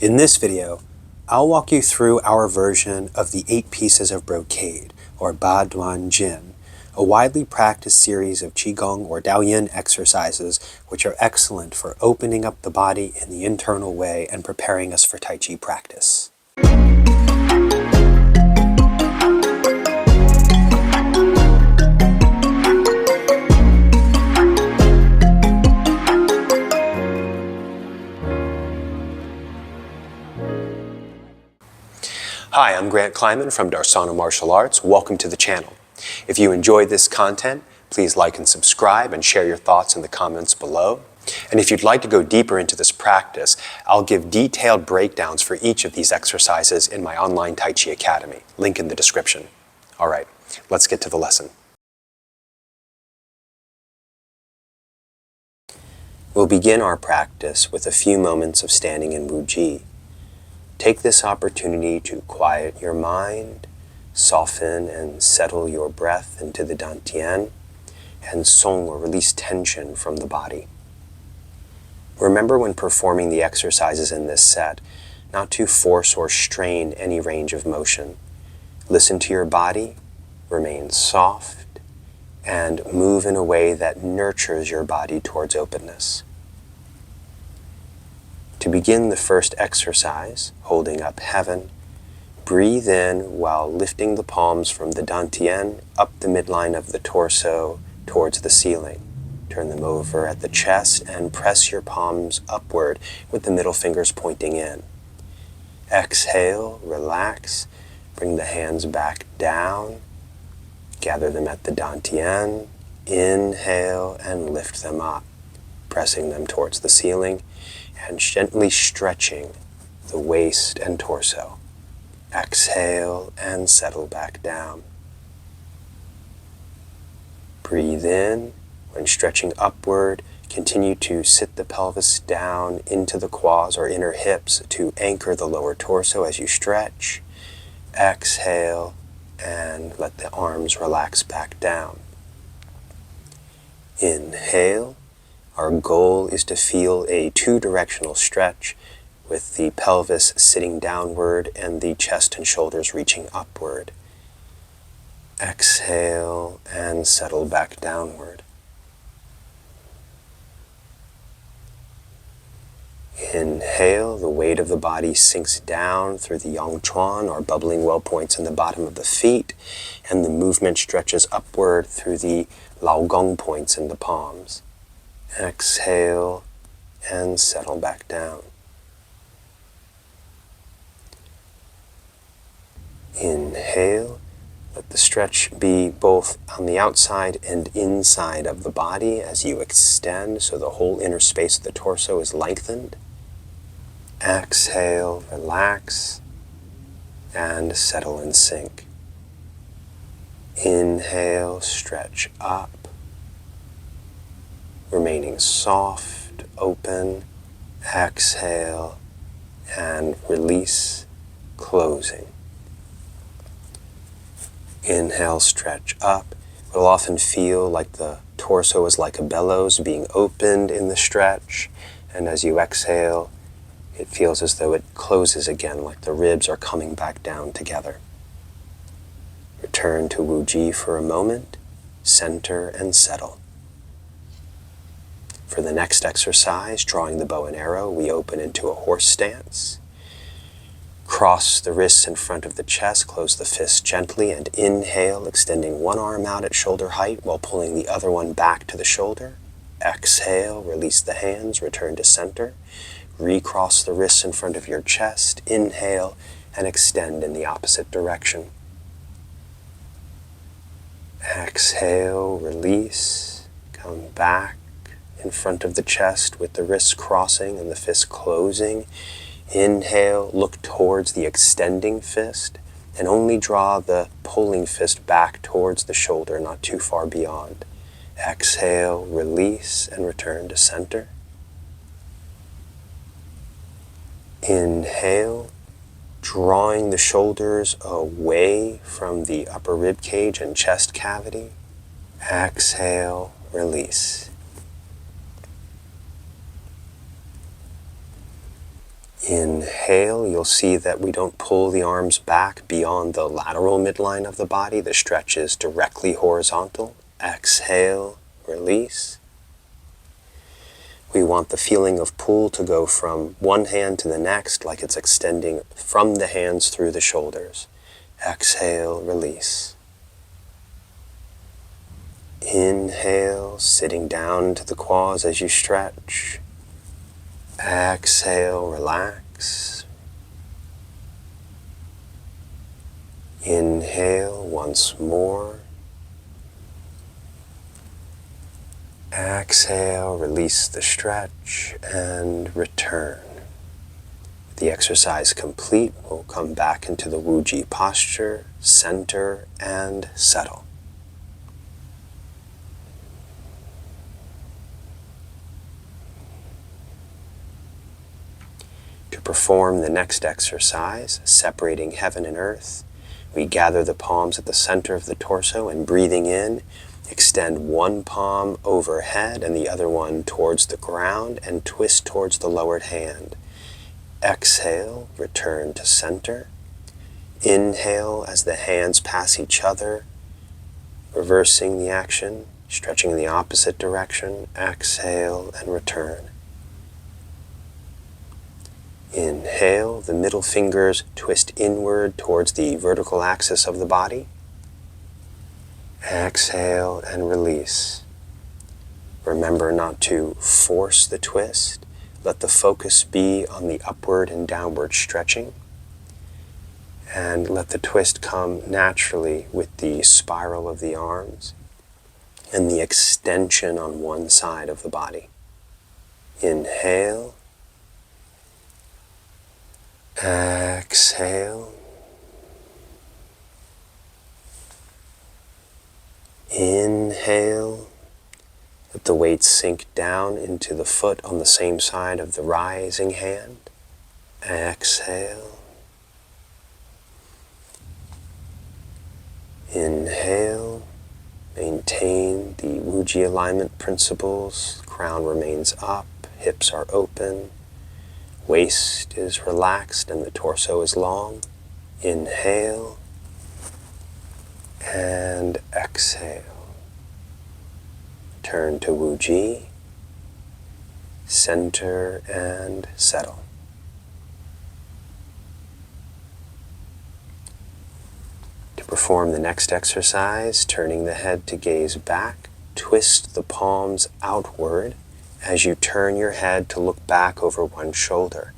In this video, I'll walk you through our version of the 8 pieces of Brocade, or Ba Duan Jin, a widely practiced series of qigong or daoyin exercises which are excellent for opening up the body in the internal way and preparing us for Tai Chi practice. Hi, I'm Grant Kleiman from Darsana Martial Arts. Welcome to the channel. If you enjoyed this content, please like and subscribe and share your thoughts in the comments below. And if you'd like to go deeper into this practice, I'll give detailed breakdowns for each of these exercises in my online Tai Chi Academy. Link in the description. All right, let's get to the lesson. We'll begin our practice with a few moments of standing in Wu Ji. Take this opportunity to quiet your mind, soften and settle your breath into the dantian, and song or release tension from the body. Remember when performing the exercises in this set, not to force or strain any range of motion. Listen to your body, remain soft, and move in a way that nurtures your body towards openness. To begin the first exercise, holding up heaven, breathe in while lifting the palms from the dantian up the midline of the torso towards the ceiling. Turn them over at the chest and press your palms upward with the middle fingers pointing in. Exhale, relax, bring the hands back down, gather them at the dantian, inhale and lift them up, pressing them towards the ceiling and gently stretching the waist and torso. Exhale and settle back down. Breathe in. When stretching upward, continue to sit the pelvis down into the quads or inner hips to anchor the lower torso as you stretch. Exhale and let the arms relax back down. Inhale. Our goal is to feel a two-directional stretch with the pelvis sitting downward and the chest and shoulders reaching upward. Exhale and settle back downward. Inhale, the weight of the body sinks down through the yang chuan or bubbling well points in the bottom of the feet, and the movement stretches upward through the lao gong points in the palms. Exhale and settle back down. Inhale, let the stretch be both on the outside and inside of the body as you extend so the whole inner space of the torso is lengthened. Exhale, relax, and settle and sink. Inhale, stretch up. Remaining soft, open, exhale, and release, closing. Inhale, stretch up. You'll often feel like the torso is like a bellows being opened in the stretch, and as you exhale, it feels as though it closes again, like the ribs are coming back down together. Return to Wu Ji for a moment, center and settle. For the next exercise, drawing the bow and arrow, we open into a horse stance. Cross the wrists in front of the chest, close the fists gently, and inhale, extending one arm out at shoulder height while pulling the other one back to the shoulder. Exhale, release the hands, return to center. Recross the wrists in front of your chest, inhale, and extend in the opposite direction. Exhale, release, come back in front of the chest with the wrists crossing and the fist closing. Inhale, look towards the extending fist and only draw the pulling fist back towards the shoulder, not too far beyond. Exhale, release, and return to center. Inhale, drawing the shoulders away from the upper rib cage and chest cavity. Exhale, release. Inhale, you'll see that we don't pull the arms back beyond the lateral midline of the body. The stretch is directly horizontal. Exhale, release. We want the feeling of pull to go from one hand to the next, like it's extending from the hands through the shoulders. Exhale, release. Inhale, sitting down to the quads as you stretch. Exhale, relax. Inhale once more. Exhale, release the stretch and return. With the exercise complete, we'll come back into the Wuji posture, center, and settle. To perform the next exercise, separating heaven and earth, we gather the palms at the center of the torso and breathing in, extend one palm overhead and the other one towards the ground and twist towards the lowered hand. Exhale, return to center. Inhale as the hands pass each other, reversing the action, stretching in the opposite direction. Exhale and return. Inhale, the middle fingers twist inward towards the vertical axis of the body. Exhale and release. Remember not to force the twist. Let the focus be on the upward and downward stretching. And let the twist come naturally with the spiral of the arms and the extension on one side of the body. Inhale. Exhale. Inhale. Let the weight sink down into the foot on the same side of the rising hand. Exhale. Inhale. Maintain the Wuji alignment principles. Crown remains up, hips are open. Waist is relaxed and the torso is long. Inhale and exhale. Turn to Wuji, center and settle. To perform the next exercise, turning the head to gaze back, twist the palms outward as you turn your head to look back over one shoulder.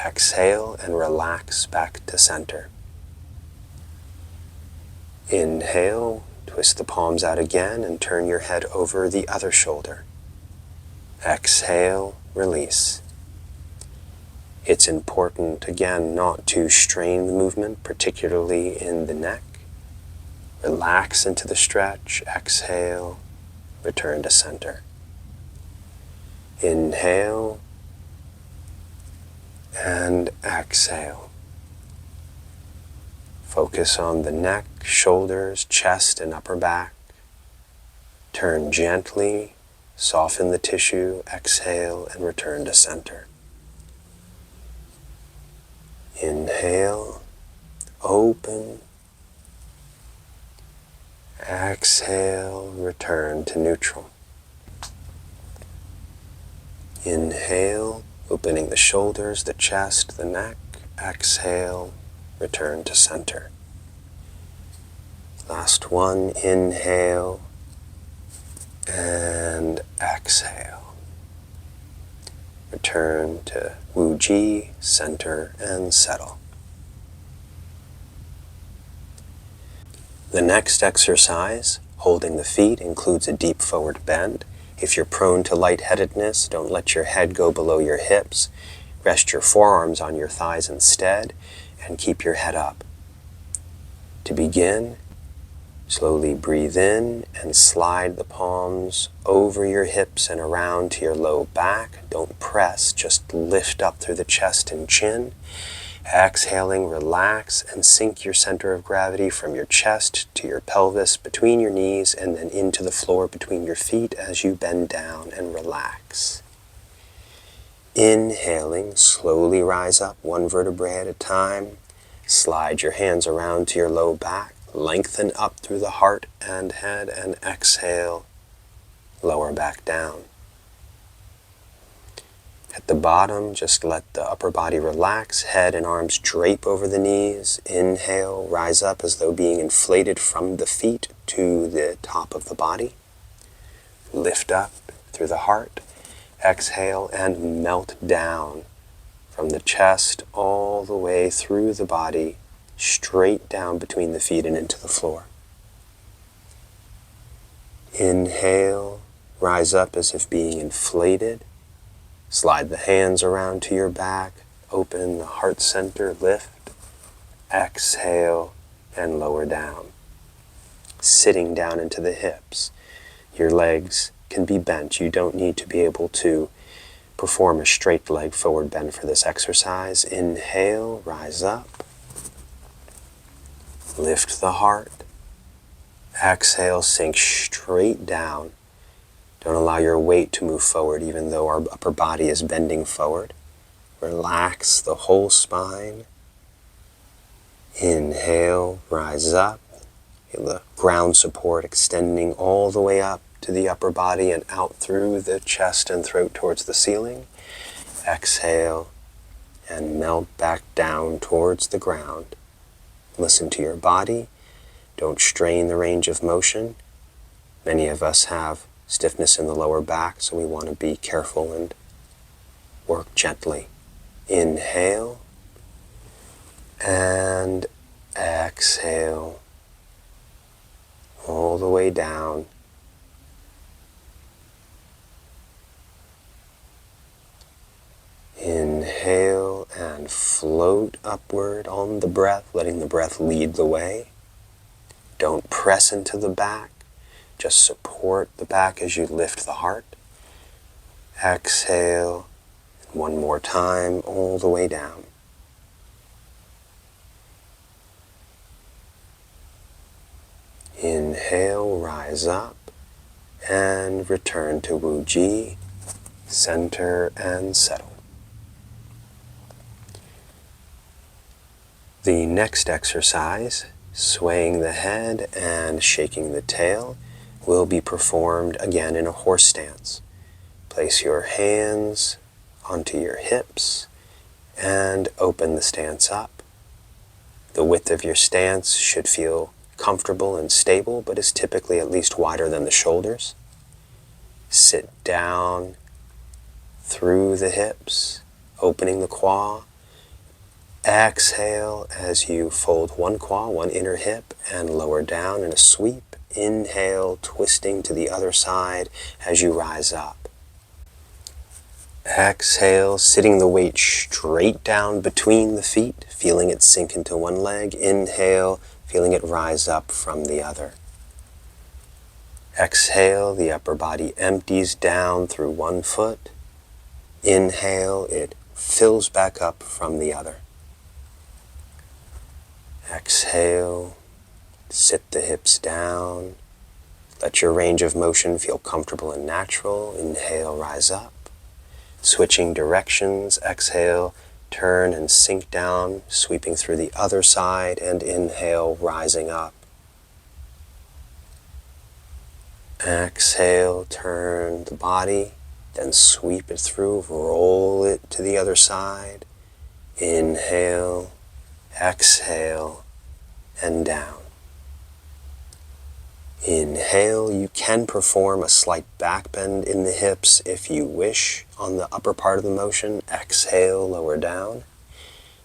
Exhale and relax back to center. Inhale, twist the palms out again and turn your head over the other shoulder. Exhale, release. It's important, again, not to strain the movement, particularly in the neck. Relax into the stretch. Exhale, return to center. Inhale and exhale. Focus on the neck, shoulders, chest, and upper back. Turn gently, soften the tissue, exhale, and return to center. Inhale, open. Exhale, return to neutral. Inhale, opening the shoulders, the chest, the neck. Exhale, return to center. Last one, inhale and exhale. Return to Wuji, center and settle. The next exercise, holding the feet, includes a deep forward bend. If you're prone to lightheadedness, don't let your head go below your hips. Rest your forearms on your thighs instead, and keep your head up. To begin, slowly breathe in and slide the palms over your hips and around to your low back. Don't press, just lift up through the chest and chin. Exhaling, relax and sink your center of gravity from your chest to your pelvis, between your knees, and then into the floor between your feet as you bend down and relax. Inhaling, slowly rise up one vertebrae at a time. Slide your hands around to your low back. Lengthen up through the heart and head, and exhale, lower back down. At the bottom, just let the upper body relax. Head and arms drape over the knees. Inhale, rise up as though being inflated from the feet to the top of the body. Lift up through the heart. Exhale and melt down from the chest all the way through the body, straight down between the feet and into the floor. Inhale, rise up as if being inflated. Slide the hands around to your back, open the heart center, lift. Exhale and lower down. Sitting down into the hips. Your legs can be bent. You don't need to be able to perform a straight leg forward bend for this exercise. Inhale, rise up. Lift the heart. Exhale, sink straight down. Don't allow your weight to move forward even though our upper body is bending forward. Relax the whole spine. Inhale, rise up. Feel the ground support extending all the way up to the upper body and out through the chest and throat towards the ceiling. Exhale and melt back down towards the ground. Listen to your body. Don't strain the range of motion. Many of us have stiffness in the lower back, so we want to be careful and work gently. Inhale and exhale all the way down. Inhale and float upward on the breath, letting the breath lead the way. Don't press into the back. Just support the back as you lift the heart. Exhale. One more time, all the way down. Inhale, rise up, and return to Wu Ji. Center and settle. The next exercise, swaying the head and shaking the tail, will be performed again in a horse stance. Place your hands onto your hips and open the stance up. The width of your stance should feel comfortable and stable, but is typically at least wider than the shoulders. Sit down through the hips, opening the quad. Exhale as you fold one quad, one inner hip, and lower down in a sweep. Inhale, twisting to the other side as you rise up. Exhale, sitting the weight straight down between the feet, feeling it sink into one leg. Inhale, feeling it rise up from the other. Exhale, the upper body empties down through one foot. Inhale, it fills back up from the other. Exhale, sit the hips down. Let your range of motion feel comfortable and natural. Inhale, rise up. Switching directions, exhale, turn and sink down, sweeping through the other side, and inhale, rising up. Exhale, turn the body, then sweep it through, roll it to the other side. Inhale, exhale, and down. Inhale, you can perform a slight back bend in the hips if you wish on the upper part of the motion. Exhale, lower down,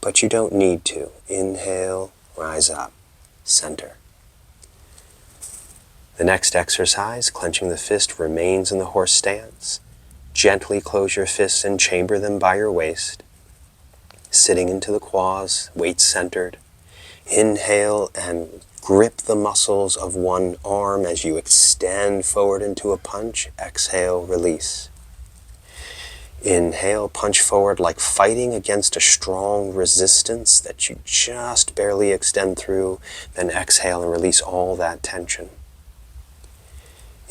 but you don't need to. Inhale, rise up, center. The next exercise, clenching the fist, remains in the horse stance. Gently close your fists and chamber them by your waist. Sitting into the quads, weight centered. Inhale and grip the muscles of one arm as you extend forward into a punch. Exhale, release. Inhale, punch forward like fighting against a strong resistance that you just barely extend through. Then exhale and release all that tension.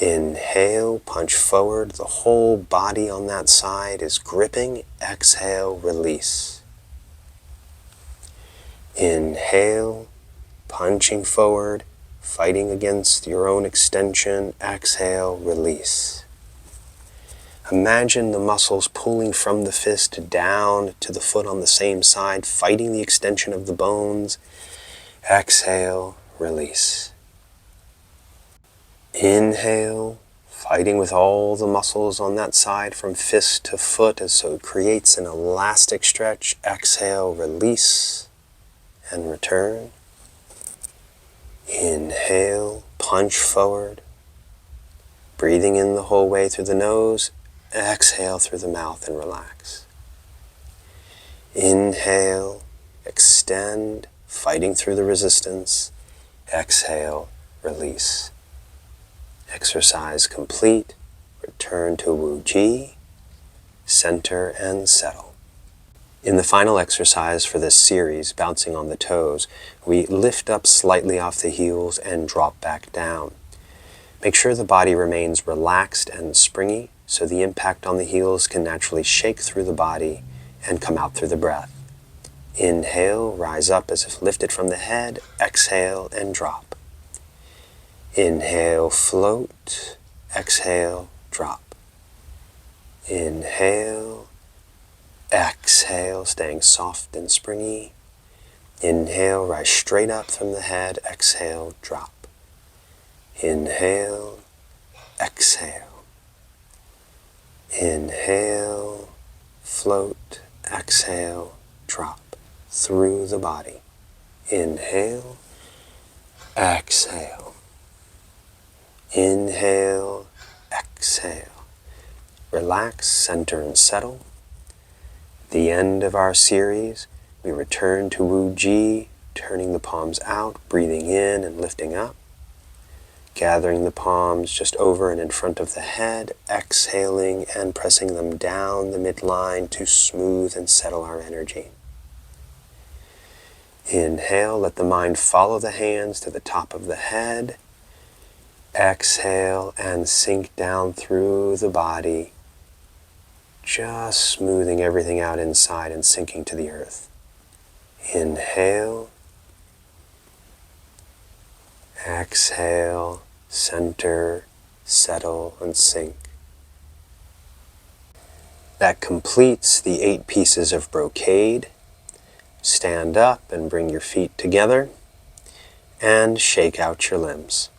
Inhale, punch forward. The whole body on that side is gripping. Exhale, release. Inhale, punching forward, fighting against your own extension. Exhale, release. Imagine the muscles pulling from the fist down to the foot on the same side, fighting the extension of the bones. Exhale, release. Inhale, fighting with all the muscles on that side from fist to foot, as so it creates an elastic stretch. Exhale, release, and return. Inhale, punch forward, breathing in the whole way through the nose. Exhale through the mouth and relax. Inhale, extend, fighting through the resistance. Exhale, release. Exercise complete. Return to Wu Ji, center and settle. In the final exercise for this series, bouncing on the toes, we lift up slightly off the heels and drop back down. Make sure the body remains relaxed and springy, so the impact on the heels can naturally shake through the body and come out through the breath. Inhale, rise up as if lifted from the head. Exhale and drop. Inhale, float. Exhale, drop. Inhale, exhale, staying soft and springy. Inhale, rise straight up from the head. Exhale, drop. Inhale, exhale. Inhale, float, exhale, drop through the body. Inhale, exhale. Inhale, exhale. Relax, center and settle. The end of our series, we return to Wu Ji, turning the palms out, breathing in and lifting up. Gathering the palms just over and in front of the head, exhaling and pressing them down the midline to smooth and settle our energy. Inhale, let the mind follow the hands to the top of the head. Exhale and sink down through the body, just smoothing everything out inside and sinking to the earth. Inhale. Exhale, center, settle, and sink. That completes the 8 pieces of Brocade. Stand up and bring your feet together and shake out your limbs.